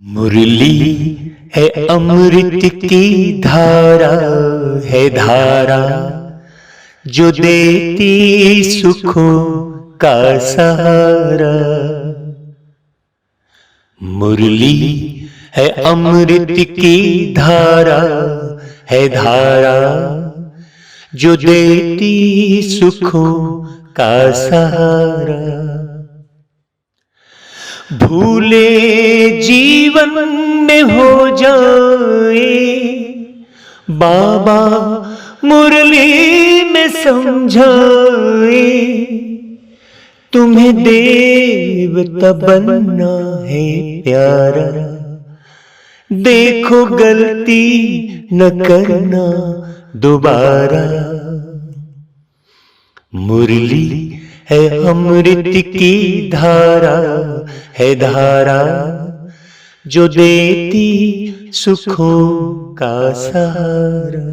मुरली है अमृत की धारा, है धारा जो देती सुखों का सहारा। मुरली है अमृत की धारा, है धारा जो देती सुखों का सहारा। भूले जीवन में हो जाए बाबा मुरली में समझाए, तुम्हें देवता बनना है प्यारा, देखो गलती न करना दोबारा। मुरली है अमृत की धारा, है धारा जो देती सुखों का सहारा।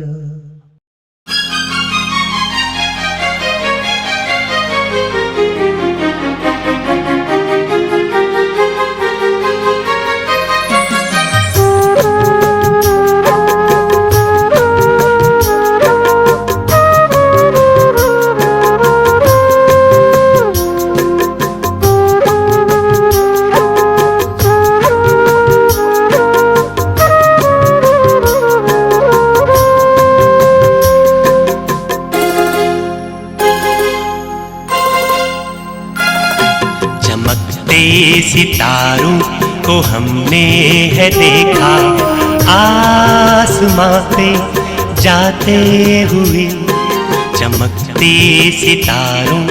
सितारों को हमने है देखा आसमां पे जाते हुए। चमकते सितारों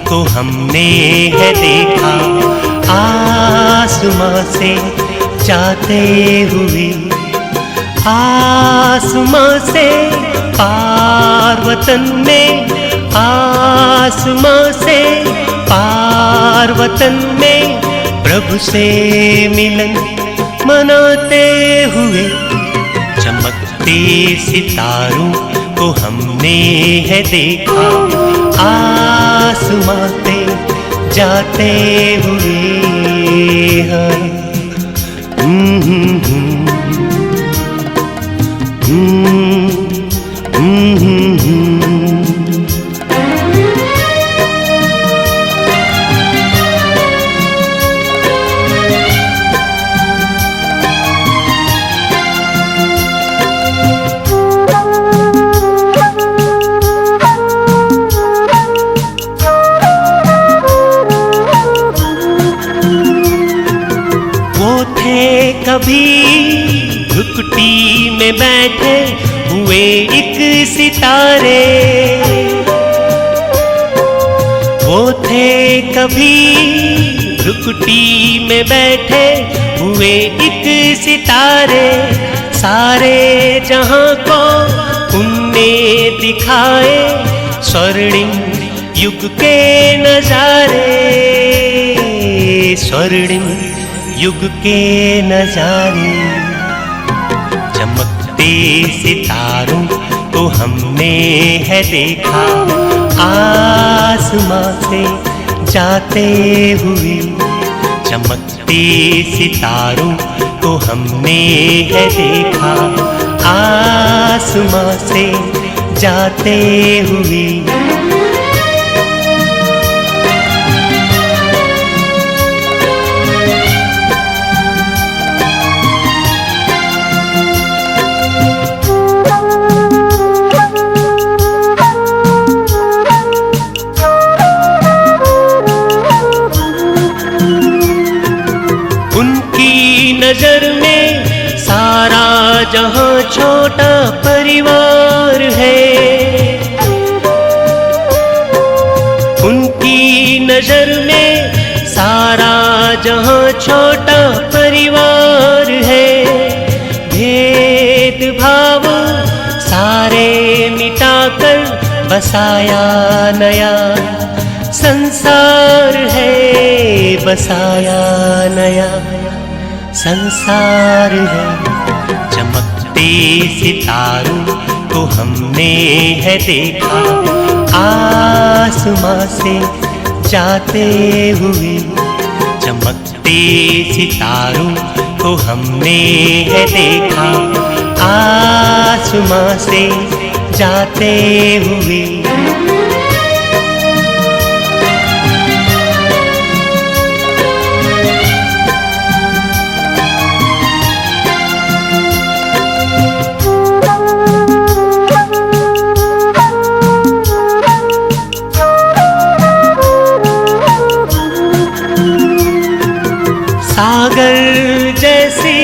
को हमने है देखा आसमां से जाते हुए। आसमां से पार वतन में, आसमां से पार वतन में प्रभु से मिलन मनाते हुए। चमकते सितारों को हमने है देखा आसमां पे जाते हुए। कभी झुकटी में बैठे हुए एक सितारे, वो थे कभी झुकटी में बैठे हुए एक सितारे। सारे जहां को उनने दिखाए स्वर्णिम युग के नजारे, स्वर्णिम युग के नजारे। चमकते सितारों को हमने है देखा आसमां से जाते हुए। चमकते सितारों को हमने है देखा आसमां से जाते हुए। नजर में सारा जहां छोटा परिवार है। उनकी नजर में सारा जहां छोटा परिवार है। भेदभाव सारे मिटाकर बसाया नया संसार है, बसाया नया संसार है। चमकते सितारों को हमने है देखा आसमां से जाते हुए। चमकते सितारों को हमने है देखा, आसमां से जाते हुए। सागर जैसी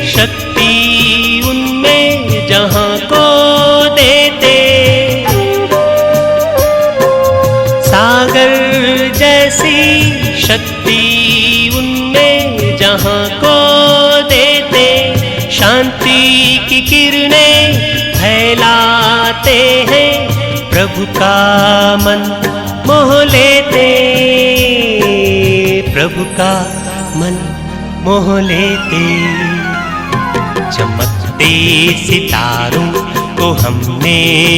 शक्ति उनमें जहां को देते, सागर जैसी शक्ति उनमें जहां को देते, शांति की किरणें फैलाते हैं, प्रभु का मन मोह लेते, प्रभु का मन मोह लेते। चमकते सितारों को हमने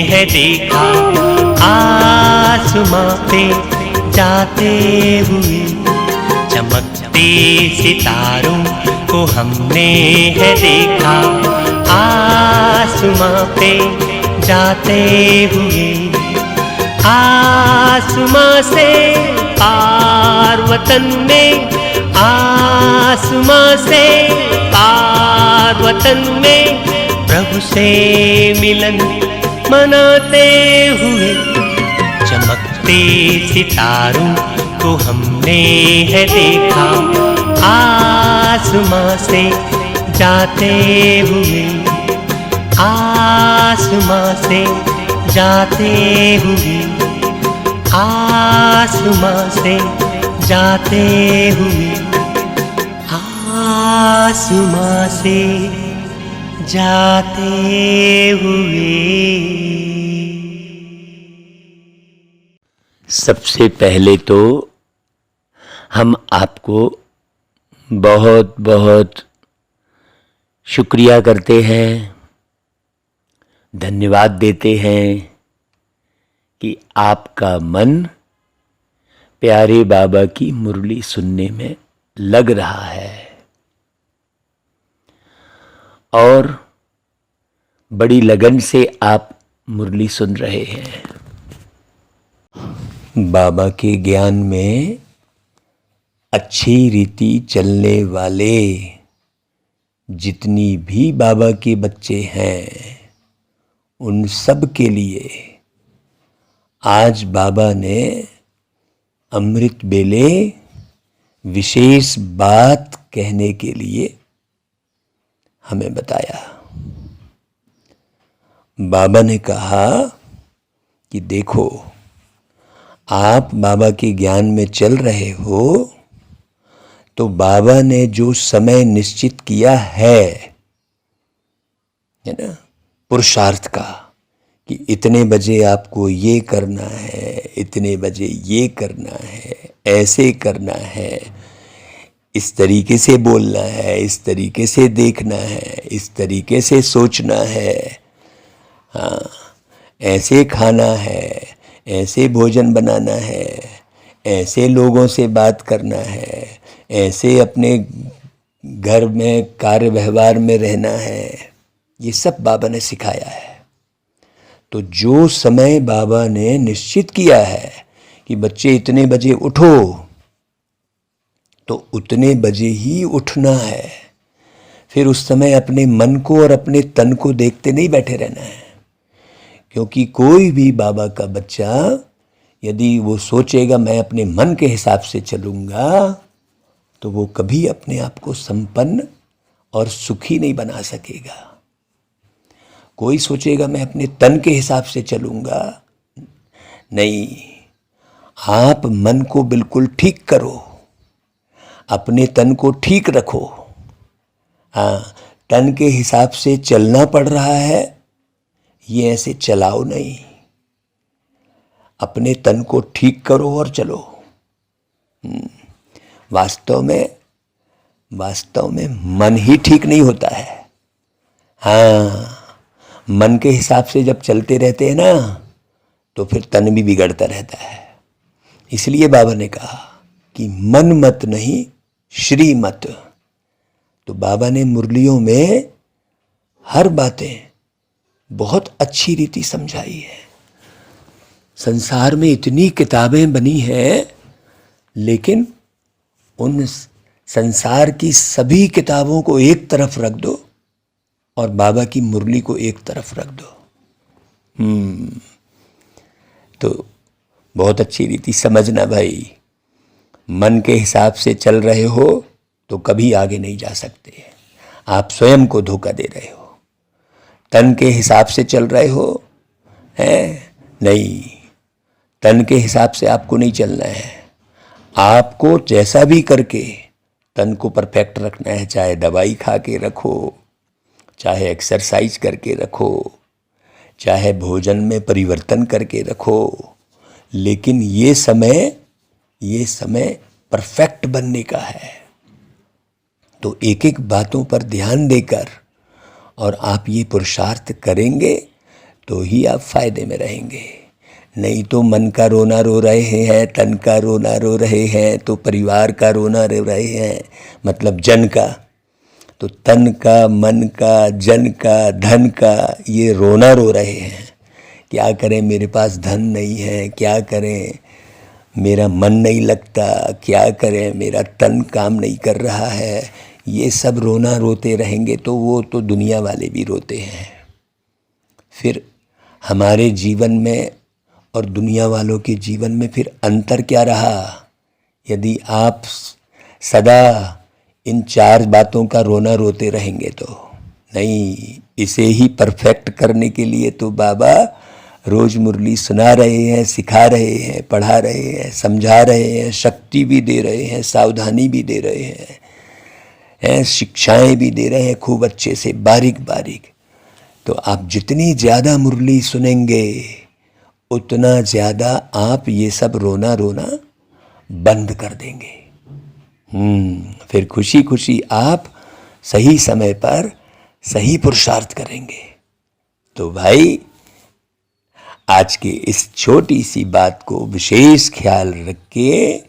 है देखा, आसमां पे जाते हुए। चमकते सितारों को हमने है देखा, आसमां पे जाते हुए। आसमां से पार वतन में, आसमां से पार वतन में, प्रभु से मिलन मनाते हुए। चमकते सितारों को हमने है देखा, आसमां से जाते हुए, आसमां से जाते हुए, आसमां से जाते हुए, आसमां से जाते हुए। सबसे पहले तो हम आपको बहुत बहुत शुक्रिया करते हैं, धन्यवाद देते हैं कि आपका मन प्यारे बाबा की मुरली सुनने में लग रहा है और बड़ी लगन से आप मुरली सुन रहे हैं। बाबा के ज्ञान में अच्छी रीति चलने वाले जितनी भी बाबा के बच्चे हैं, उन सब के लिए आज बाबा ने अमृत बेले विशेष बात कहने के लिए हमें बताया। बाबा ने कहा कि देखो, आप बाबा के ज्ञान में चल रहे हो, तो बाबा ने जो समय निश्चित किया है ना, पुरुषार्थ का, कि इतने बजे आपको ये करना है, इतने बजे ये करना है, ऐसे करना है, इस तरीके से बोलना है, इस तरीके से देखना है, इस तरीके से सोचना है, हाँ, ऐसे खाना है, ऐसे भोजन बनाना है, ऐसे लोगों से बात करना है, ऐसे अपने घर में कार्य व्यवहार में रहना है, ये सब बाबा ने सिखाया है। तो जो समय बाबा ने निश्चित किया है कि बच्चे इतने बजे उठो, तो उतने बजे ही उठना है। फिर उस समय अपने मन को और अपने तन को देखते नहीं बैठे रहना है, क्योंकि कोई भी बाबा का बच्चा यदि वो सोचेगा मैं अपने मन के हिसाब से चलूँगा, तो वो कभी अपने आप को संपन्न और सुखी नहीं बना सकेगा। कोई सोचेगा मैं अपने तन के हिसाब से चलूँगा, नहीं, आप मन को बिल्कुल ठीक करो, अपने तन को ठीक रखो। हाँ, तन के हिसाब से चलना पड़ रहा है, ये ऐसे चलाओ नहीं, अपने तन को ठीक करो और चलो। वास्तव में मन ही ठीक नहीं होता है। हाँ, मन के हिसाब से जब चलते रहते हैं ना, तो फिर तन भी बिगड़ता रहता है। इसलिए बाबा ने कहा कि मन मत नहीं श्री मत, तो बाबा ने मुरलियों में हर बातें बहुत अच्छी रीति समझाई है। संसार में इतनी किताबें बनी हैं, लेकिन उन संसार की सभी किताबों को एक तरफ रख दो और बाबा की मुरली को एक तरफ रख दो। तो बहुत अच्छी रीति समझना भाई, मन के हिसाब से चल रहे हो तो कभी आगे नहीं जा सकते। आप स्वयं को धोखा दे रहे हो। तन के हिसाब से चल रहे हो, है नहीं, तन के हिसाब से आपको नहीं चलना है। आपको जैसा भी करके तन को परफेक्ट रखना है, चाहे दवाई खा के रखो, चाहे एक्सरसाइज करके रखो, चाहे भोजन में परिवर्तन करके रखो, लेकिन ये समय परफेक्ट बनने का है। तो एक एक बातों पर ध्यान देकर और आप ये पुरुषार्थ करेंगे तो ही आप फायदे में रहेंगे। नहीं तो मन का रोना रो रहे हैं, तन का रोना रो रहे हैं, तो परिवार का रोना रो रहे हैं, मतलब जन का। तो तन का, मन का, जन का, धन का ये रोना रो रहे हैं। क्या करें, मेरे पास धन नहीं है, क्या करें, मेरा मन नहीं लगता, क्या करें, मेरा तन काम नहीं कर रहा है। ये सब रोना रोते रहेंगे तो वो तो दुनिया वाले भी रोते हैं। फिर हमारे जीवन में और दुनिया वालों के जीवन में फिर अंतर क्या रहा? यदि आप सदा इन चार बातों का रोना रोते रहेंगे तो नहीं। इसे ही परफेक्ट करने के लिए तो बाबा रोज मुरली सुना रहे हैं, सिखा रहे हैं, पढ़ा रहे हैं, समझा रहे हैं, शक्ति भी दे रहे हैं, सावधानी भी दे रहे हैं, शिक्षाएं भी दे रहे हैं खूब अच्छे से, बारीक बारीक। तो आप जितनी ज़्यादा मुरली सुनेंगे उतना ज़्यादा आप ये सब रोना रोना बंद कर देंगे। फिर खुशी खुशी आप सही समय पर सही पुरुषार्थ करेंगे। तो भाई आज के इस छोटी सी बात को विशेष ख्याल रखिए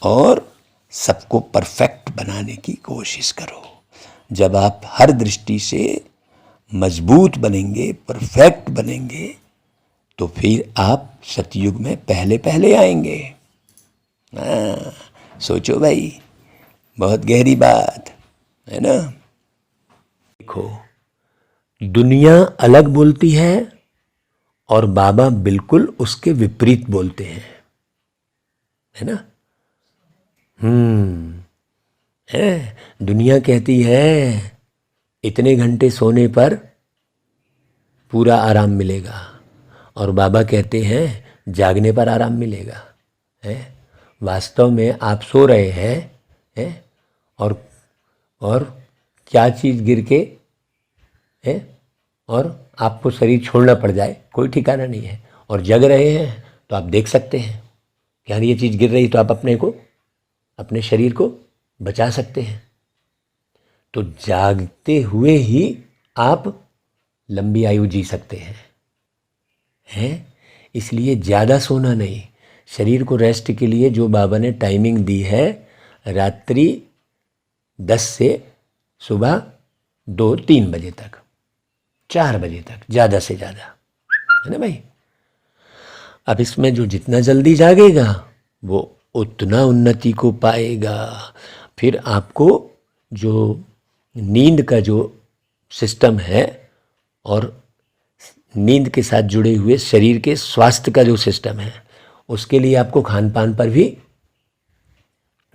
और सबको परफेक्ट बनाने की कोशिश करो। जब आप हर दृष्टि से मजबूत बनेंगे, परफेक्ट बनेंगे, तो फिर आप सतयुग में पहले पहले आएंगे। सोचो भाई, बहुत गहरी बात है ना। देखो, दुनिया अलग बोलती है और बाबा बिल्कुल उसके विपरीत बोलते हैं, है ना। है, दुनिया कहती है इतने घंटे सोने पर पूरा आराम मिलेगा, और बाबा कहते हैं जागने पर आराम मिलेगा। है, वास्तव में आप सो रहे हैं और क्या चीज़ गिर के है और आपको शरीर छोड़ना पड़ जाए, कोई ठिकाना नहीं है। और जग रहे हैं तो आप देख सकते हैं कि यार ये चीज़ गिर रही, तो आप अपने शरीर को बचा सकते हैं। तो जागते हुए ही आप लंबी आयु जी सकते हैं। इसलिए ज़्यादा सोना नहीं, शरीर को रेस्ट के लिए जो बाबा ने टाइमिंग दी है, रात्रि 10 से सुबह 2-3 बजे तक, 4 बजे तक, ज़्यादा से ज़्यादा, है ना भाई। अब इसमें जो जितना जल्दी जागेगा वो उतना उन्नति को पाएगा। फिर आपको जो नींद का जो सिस्टम है और नींद के साथ जुड़े हुए शरीर के स्वास्थ्य का जो सिस्टम है, उसके लिए आपको खान पान पर भी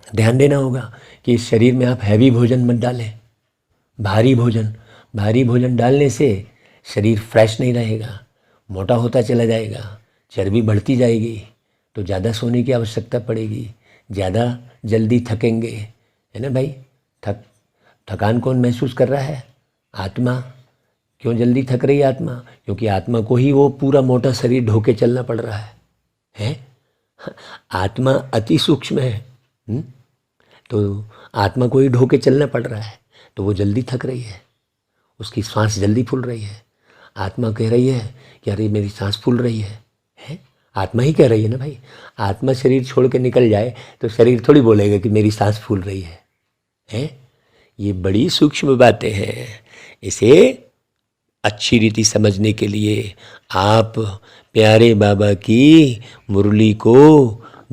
ध्यान देना होगा कि इस शरीर में आप हैवी भोजन मत डालें। भारी भोजन डालने से शरीर फ्रेश नहीं रहेगा, मोटा होता चला जाएगा, चर्बी बढ़ती जाएगी, तो ज़्यादा सोने की आवश्यकता पड़ेगी, ज़्यादा जल्दी थकेंगे, है ना भाई। थकान कौन महसूस कर रहा है? आत्मा। क्यों जल्दी थक रही है आत्मा? क्योंकि आत्मा को ही वो पूरा मोटा शरीर ढो के चलना पड़ रहा है। आत्मा अति सूक्ष्म है, तो आत्मा को ही ढो के चलना पड़ रहा है, तो वो जल्दी थक रही है, उसकी सांस जल्दी फूल रही है। आत्मा कह रही है कि अरे मेरी सांस फूल रही है। आत्मा ही कह रही है ना भाई। आत्मा शरीर छोड़ के निकल जाए तो शरीर थोड़ी बोलेगा कि मेरी सांस फूल रही है। ये बड़ी सूक्ष्म बातें हैं। इसे अच्छी रीति समझने के लिए आप प्यारे बाबा की मुरली को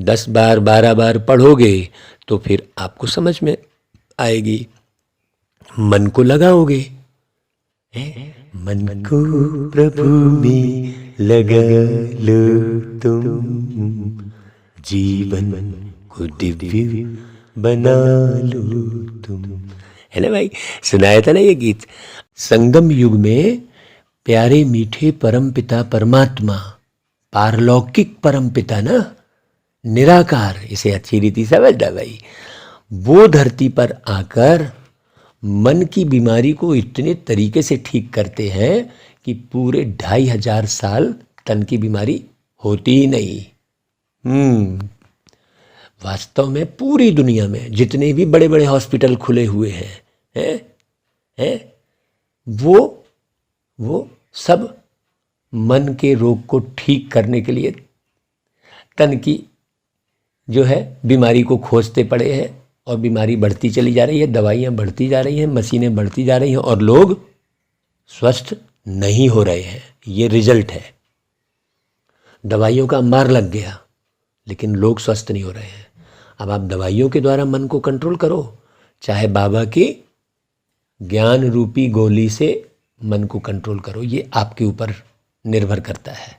10 बार 12 बार पढ़ोगे तो फिर आपको समझ में आएगी, मन को लगाओगे। मन को प्रभु में लगा लो तुम, जीवन को दिव्य बना लो तुम, है ना भाई? सुनाया था ना ये गीत। संगम युग में प्यारे मीठे परम पिता परमात्मा, पारलौकिक परम पिता ना, निराकार, इसे अच्छी रीति समझना भाई, वो धरती पर आकर मन की बीमारी को इतने तरीके से ठीक करते हैं कि पूरे 2500 साल तन की बीमारी होती ही नहीं। वास्तव में पूरी दुनिया में जितने भी बड़े बड़े हॉस्पिटल खुले हुए हैं वो सब मन के रोग को ठीक करने के लिए तन की जो है बीमारी को खोजते पड़े हैं, और बीमारी बढ़ती चली जा रही है, दवाइयाँ बढ़ती जा रही हैं, मशीनें बढ़ती जा रही हैं, और लोग स्वस्थ नहीं हो रहे हैं। ये रिजल्ट है। दवाइयों का अंबार लग गया लेकिन लोग स्वस्थ नहीं हो रहे हैं। अब आप दवाइयों के द्वारा मन को कंट्रोल करो, चाहे बाबा की ज्ञान रूपी गोली से मन को कंट्रोल करो, ये आपके ऊपर निर्भर करता है।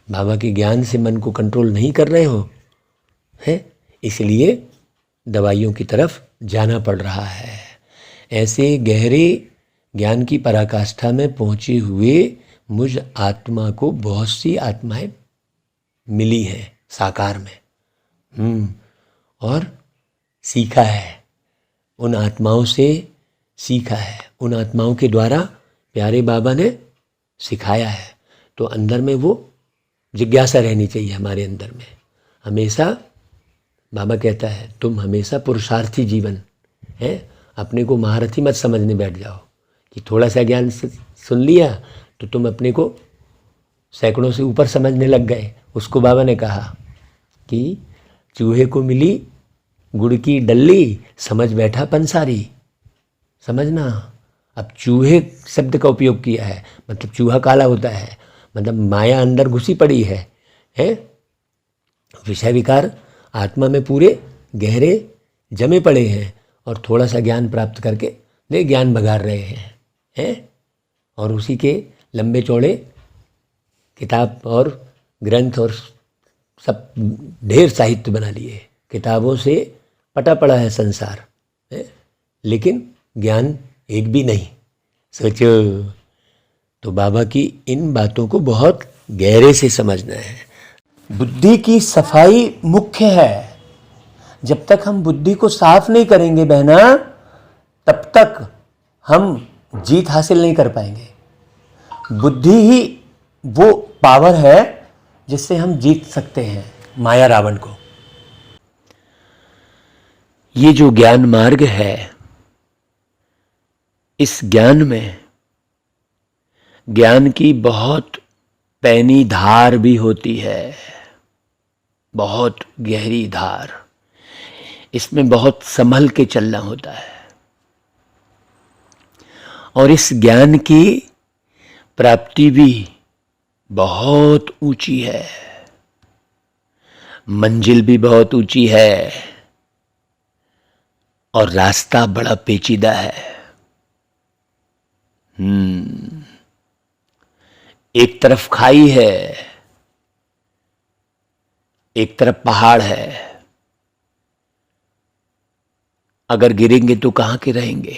बाबा के ज्ञान से मन को कंट्रोल नहीं कर रहे हो है, इसलिए दवाइयों की तरफ जाना पड़ रहा है। ऐसे गहरे ज्ञान की पराकाष्ठा में पहुँचे हुए मुझ आत्मा को बहुत सी आत्माएं मिली हैं साकार में, और सीखा है, उन आत्माओं से सीखा है, उन आत्माओं के द्वारा प्यारे बाबा ने सिखाया है। तो अंदर में वो जिज्ञासा रहनी चाहिए हमारे अंदर में हमेशा। बाबा कहता है तुम हमेशा पुरुषार्थी जीवन है, अपने को महारथी मत समझने बैठ जाओ कि थोड़ा सा ज्ञान सुन लिया तो तुम अपने को सैकड़ों से ऊपर समझने लग गए। उसको बाबा ने कहा कि चूहे को मिली गुड़ की डल्ली, समझ बैठा पंसारी। समझना, अब चूहे शब्द का उपयोग किया है, मतलब चूहा काला होता है, मतलब माया अंदर घुसी पड़ी है? विषय विकार आत्मा में पूरे गहरे जमे पड़े हैं, और थोड़ा सा ज्ञान प्राप्त करके वे ज्ञान बघार रहे हैं? और उसी के लंबे चौड़े किताब और ग्रंथ और सब ढेर साहित्य बना लिए। किताबों से पटा पड़ा है संसार लेकिन ज्ञान एक भी नहीं। सोचो, तो बाबा की इन बातों को बहुत गहरे से समझना है। बुद्धि की सफाई मुख्य है। जब तक हम बुद्धि को साफ नहीं करेंगे बहना, तब तक हम जीत हासिल नहीं कर पाएंगे। बुद्धि ही वो पावर है जिससे हम जीत सकते हैं माया रावण को। ये जो ज्ञान मार्ग है, इस ज्ञान में ज्ञान की बहुत पैनी धार भी होती है, बहुत गहरी धार। इसमें बहुत संभल के चलना होता है, और इस ज्ञान की प्राप्ति भी बहुत ऊंची है, मंजिल भी बहुत ऊंची है, और रास्ता बड़ा पेचीदा है। एक तरफ खाई है, एक तरफ पहाड़ है। अगर गिरेंगे तो कहां के रहेंगे?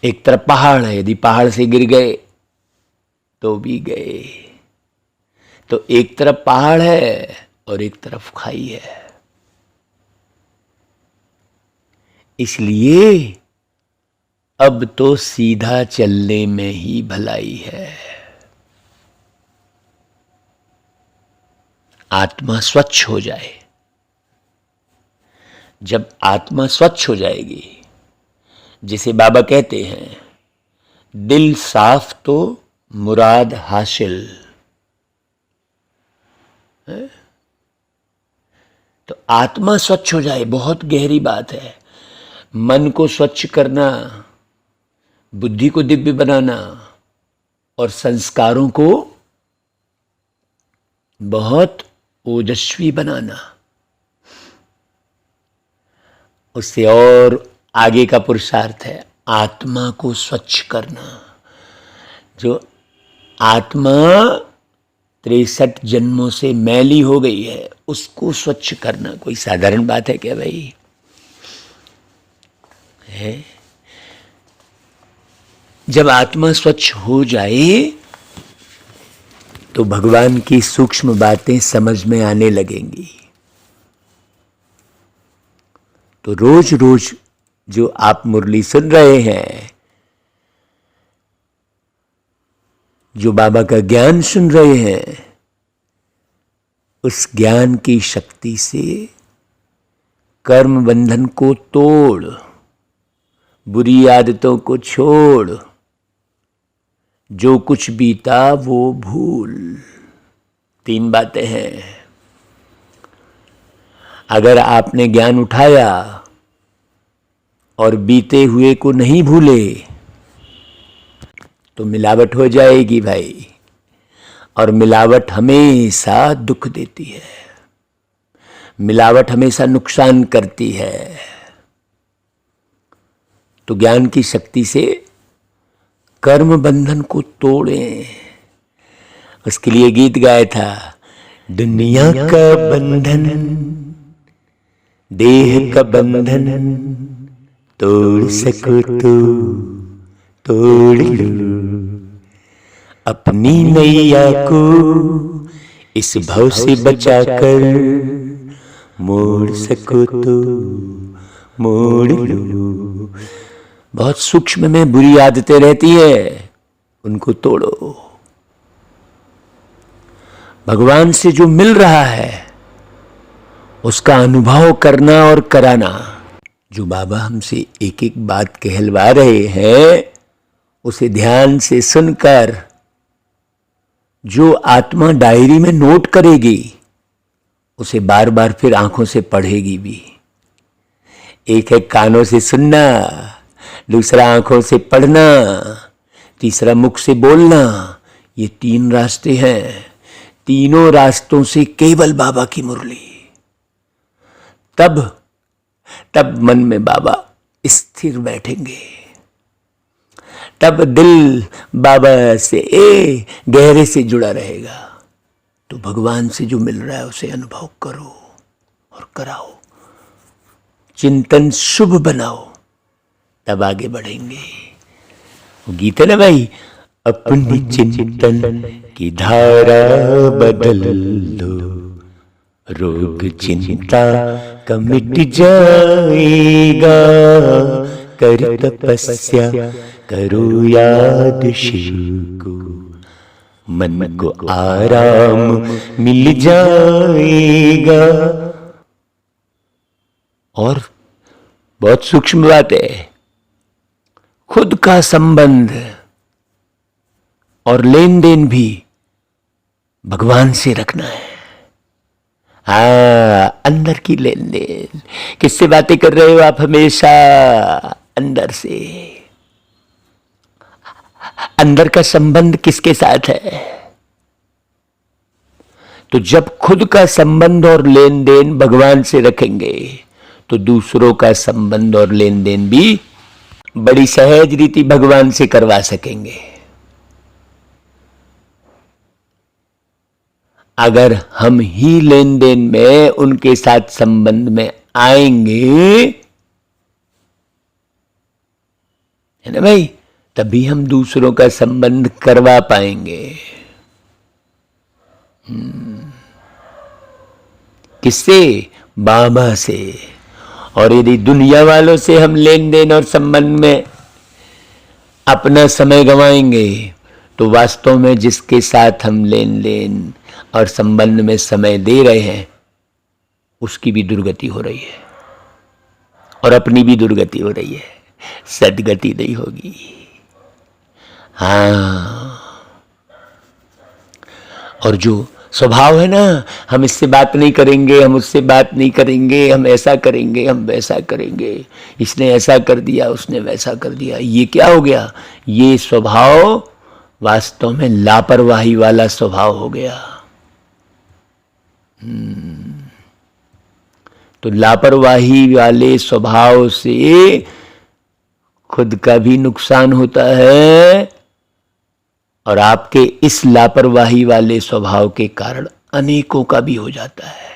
एक तरफ पहाड़ है, यदि पहाड़ से गिर गए तो भी गए। तो एक तरफ पहाड़ है और एक तरफ खाई है। इसलिए अब तो सीधा चलने में ही भलाई है। आत्मा स्वच्छ हो जाए। जब आत्मा स्वच्छ हो जाएगी, जिसे बाबा कहते हैं दिल साफ तो मुराद हासिल, तो आत्मा स्वच्छ हो जाए, बहुत गहरी बात है। मन को स्वच्छ करना, बुद्धि को दिव्य बनाना और संस्कारों को बहुत ओजस्वी बनाना, उससे और आगे का पुरुषार्थ है आत्मा को स्वच्छ करना। जो आत्मा 63 जन्मों से मैली हो गई है, उसको स्वच्छ करना कोई साधारण बात है क्या भाई? है? जब आत्मा स्वच्छ हो जाए तो भगवान की सूक्ष्म बातें समझ में आने लगेंगी। तो रोज रोज जो आप मुरली सुन रहे हैं, जो बाबा का ज्ञान सुन रहे हैं, उस ज्ञान की शक्ति से कर्म बंधन को तोड़, बुरी आदतों को छोड़, जो कुछ बीता वो भूल। 3 बातें हैं। अगर आपने ज्ञान उठाया और बीते हुए को नहीं भूले तो मिलावट हो जाएगी भाई, और मिलावट हमेशा दुख देती है, मिलावट हमेशा नुकसान करती है। तो ज्ञान की शक्ति से कर्म बंधन को तोड़ें। उसके लिए गीत गाया था, दुनिया का बंधन, देह का बंधन, तोड़ सको तो तोड़ लो, अपनी नैया को इस भव से बचाकर मोड़ सको तो मोड़ लो। बहुत सूक्ष्म में बुरी आदतें रहती है, उनको तोड़ो। भगवान से जो मिल रहा है उसका अनुभव करना और कराना। जो बाबा हमसे एक एक बात कहलवा रहे हैं उसे ध्यान से सुनकर जो आत्मा डायरी में नोट करेगी उसे बार बार फिर आंखों से पढ़ेगी भी। एक है कानों से सुनना, दूसरा आंखों से पढ़ना, तीसरा मुख से बोलना। ये 3 रास्ते हैं। तीनों रास्तों से केवल बाबा की मुरली। तब मन में बाबा स्थिर बैठेंगे, तब दिल बाबा से गहरे से जुड़ा रहेगा। तो भगवान से जो मिल रहा है उसे अनुभव करो और कराओ, चिंतन शुभ बनाओ, तब आगे बढ़ेंगे। वो गीत है ना भाई, अपनी चिंतन की धारा बदल लो, रोग चिंता का मिट जाएगा, कर तपस्या करो याद शिव को, मन को आराम मिल जाएगा। और बहुत सूक्ष्म बात है, खुद का संबंध और लेन देन भी भगवान से रखना है। अंदर की लेन देन। किससे बातें कर रहे हो आप? हमेशा अंदर से। अंदर का संबंध किसके साथ है? तो जब खुद का संबंध और लेन देन भगवान से रखेंगे तो दूसरों का संबंध और लेन देन भी बड़ी सहज रीति भगवान से करवा सकेंगे। अगर हम ही लेन देन में उनके साथ संबंध में आएंगे, है ना भाई, तभी हम दूसरों का संबंध करवा पाएंगे। किससे? बाबा से। और यदि दुनिया वालों से हम लेन देन और संबंध में अपना समय गंवाएंगे तो वास्तव में जिसके साथ हम लेन देन और संबंध में समय दे रहे हैं उसकी भी दुर्गति हो रही है और अपनी भी दुर्गति हो रही है, सदगति नहीं होगी। हाँ, और जो स्वभाव है ना, हम इससे बात नहीं करेंगे, हम उससे बात नहीं करेंगे, हम ऐसा करेंगे, हम वैसा करेंगे, इसने ऐसा कर दिया, उसने वैसा कर दिया। ये क्या हो गया? ये स्वभाव वास्तव में लापरवाही वाला स्वभाव हो गया। तो लापरवाही वाले स्वभाव से खुद का भी नुकसान होता है और आपके इस लापरवाही वाले स्वभाव के कारण अनेकों का भी हो जाता है।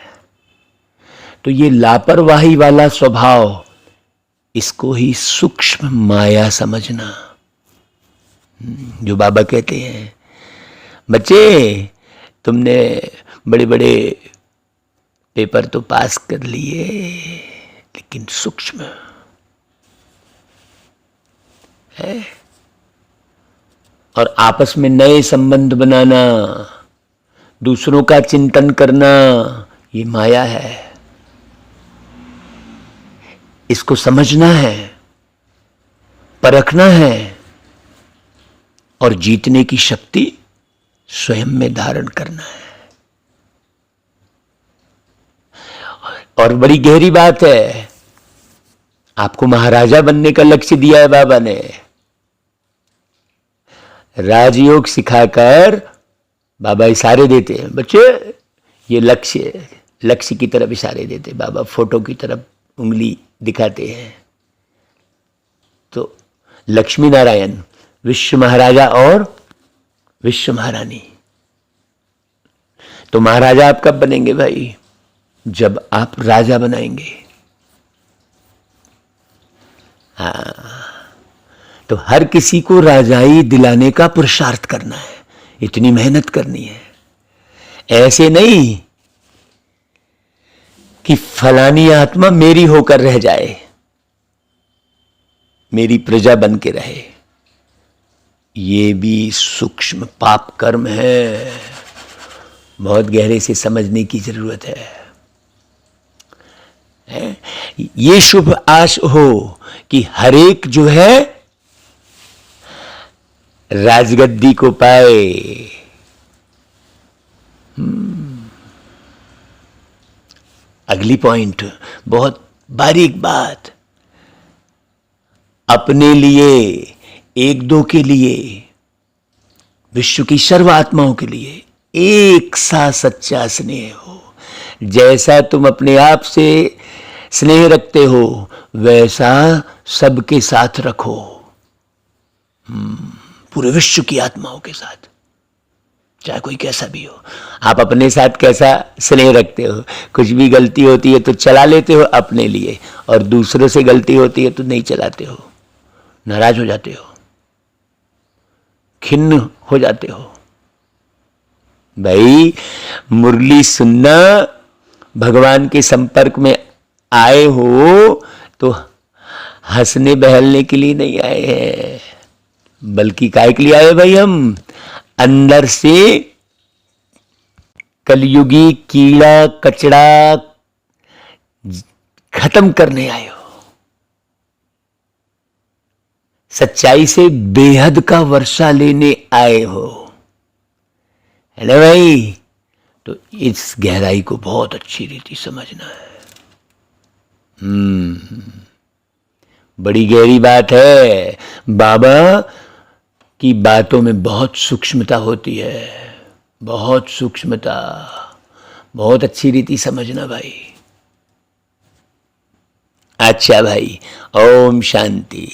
तो ये लापरवाही वाला स्वभाव, इसको ही सूक्ष्म माया समझना। जो बाबा कहते हैं, बच्चे तुमने बड़े बड़े पेपर तो पास कर लिए, लेकिन सूक्ष्म है। और आपस में नए संबंध बनाना, दूसरों का चिंतन करना, ये माया है। इसको समझना है, परखना है और जीतने की शक्ति स्वयं में धारण करना है। और बड़ी गहरी बात है, आपको महाराजा बनने का लक्ष्य दिया है बाबा ने। राजयोग सिखाकर बाबा इशारे देते हैं, बच्चे ये लक्ष्य की तरफ इशारे देते। बाबा फोटो की तरफ उंगली दिखाते हैं। तो लक्ष्मी नारायण, विश्व महाराजा और विश्व महारानी। तो महाराजा आप कब बनेंगे भाई? जब आप राजा बनाएंगे। हाँ, तो हर किसी को राजाई दिलाने का पुरुषार्थ करना है, इतनी मेहनत करनी है। ऐसे नहीं कि फलानी आत्मा मेरी होकर रह जाए, मेरी प्रजा बन के रहे। ये भी सूक्ष्म पाप कर्म है, बहुत गहरे से समझने की जरूरत है। ये शुभ आश हो कि हरेक जो है राजगद्दी को पाए। अगली पॉइंट, बहुत बारीक बात। अपने लिए, एक दो के लिए, विश्व की सर्व आत्माओं के लिए एक सा सच्चा स्नेह हो। जैसा तुम अपने आप से स्नेह रखते हो, वैसा सबके साथ रखो, पूरे विश्व की आत्माओं के साथ, चाहे कोई कैसा भी हो। आप अपने साथ कैसा स्नेह रखते हो? कुछ भी गलती होती है तो चला लेते हो अपने लिए, और दूसरों से गलती होती है तो नहीं चलाते हो, नाराज हो जाते हो, खिन्न हो जाते हो। भाई मुरली सुनना, भगवान के संपर्क में आए हो तो हंसने बहलने के लिए नहीं आए हैं, बल्कि काहे के लिए आए भाई? हम अंदर से कलयुगी कीड़ा कचड़ा खत्म करने आए हो, सच्चाई से बेहद का वर्षा लेने आए हो, है ना भाई? तो इस गहराई को बहुत अच्छी रीति समझना है। बड़ी गहरी बात है। बाबा की बातों में बहुत सूक्ष्मता होती है, बहुत सूक्ष्मता, बहुत अच्छी रीति समझना भाई। अच्छा भाई, ओम शांति।